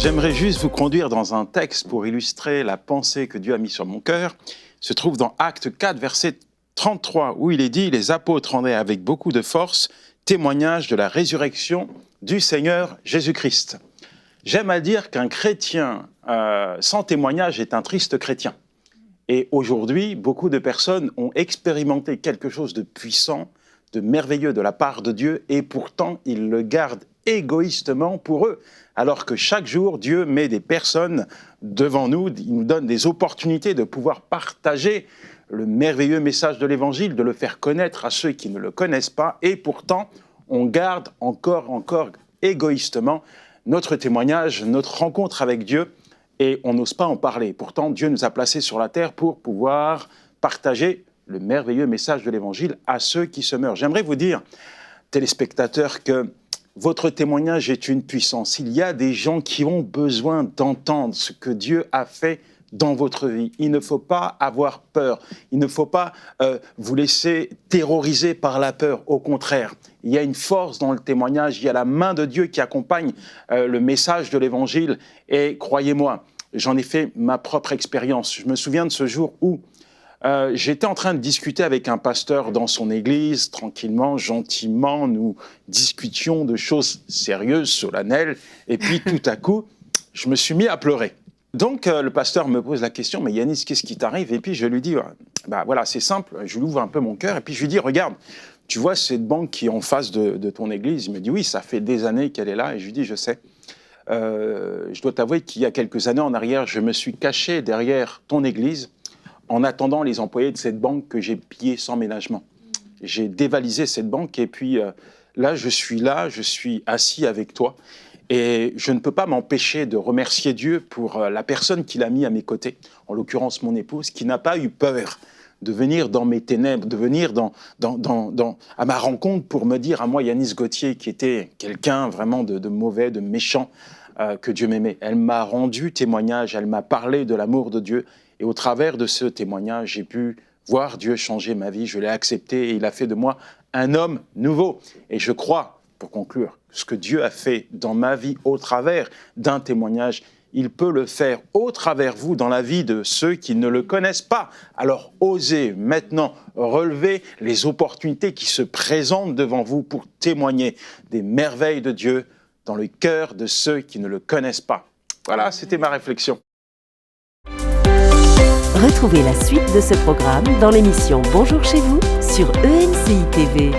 j'aimerais juste vous conduire dans un texte pour illustrer la pensée que Dieu a mis sur mon cœur. Il se trouve dans Actes 4, verset 33, où il est dit « Les apôtres rendaient avec beaucoup de force témoignage de la résurrection du Seigneur Jésus-Christ ». J'aime à dire qu'un chrétien sans témoignage est un triste chrétien. Et aujourd'hui, beaucoup de personnes ont expérimenté quelque chose de puissant, de merveilleux de la part de Dieu, et pourtant ils le gardent égoïstement pour eux. Alors que chaque jour, Dieu met des personnes devant nous, il nous donne des opportunités de pouvoir partager le merveilleux message de l'Évangile, de le faire connaître à ceux qui ne le connaissent pas, et pourtant, on garde encore égoïstement notre témoignage, notre rencontre avec Dieu, et on n'ose pas en parler. Pourtant, Dieu nous a placés sur la terre pour pouvoir partager le merveilleux message de l'Évangile à ceux qui se meurent. J'aimerais vous dire, téléspectateurs, que votre témoignage est une puissance. Il y a des gens qui ont besoin d'entendre ce que Dieu a fait dans votre vie. Il ne faut pas avoir peur. Il ne faut pas vous laisser terroriser par la peur. Au contraire, il y a une force dans le témoignage. Il y a la main de Dieu qui accompagne le message de l'Évangile. Et croyez-moi, j'en ai fait ma propre expérience. Je me souviens de ce jour où j'étais en train de discuter avec un pasteur dans son église, tranquillement, gentiment, nous discutions de choses sérieuses, solennelles, et puis tout à coup, je me suis mis à pleurer. Donc le pasteur me pose la question, mais Yanis, qu'est-ce qui t'arrive? Et puis je lui dis, bah voilà, c'est simple, je lui ouvre un peu mon cœur, et puis je lui dis, regarde, tu vois cette banque qui est en face de ton église? Il me dit, oui, ça fait des années qu'elle est là, et je lui dis, je sais. Je dois t'avouer qu'il y a quelques années en arrière, je me suis caché derrière ton église, en attendant les employés de cette banque que j'ai pillés sans ménagement. J'ai dévalisé cette banque et puis là, je suis assis avec toi et je ne peux pas m'empêcher de remercier Dieu pour la personne qu'il a mis à mes côtés, en l'occurrence mon épouse, qui n'a pas eu peur de venir dans mes ténèbres, de venir à ma rencontre pour me dire à moi, Yanis Gauthier, qui était quelqu'un vraiment de mauvais, de méchant, que Dieu m'aimait. Elle m'a rendu témoignage, elle m'a parlé de l'amour de Dieu. Et au travers de ce témoignage, j'ai pu voir Dieu changer ma vie. Je l'ai accepté et il a fait de moi un homme nouveau. Et je crois, pour conclure, ce que Dieu a fait dans ma vie au travers d'un témoignage, il peut le faire au travers vous dans la vie de ceux qui ne le connaissent pas. Alors osez maintenant relever les opportunités qui se présentent devant vous pour témoigner des merveilles de Dieu dans le cœur de ceux qui ne le connaissent pas. Voilà, c'était ma réflexion. Retrouvez la suite de ce programme dans l'émission Bonjour chez vous sur ENCI TV.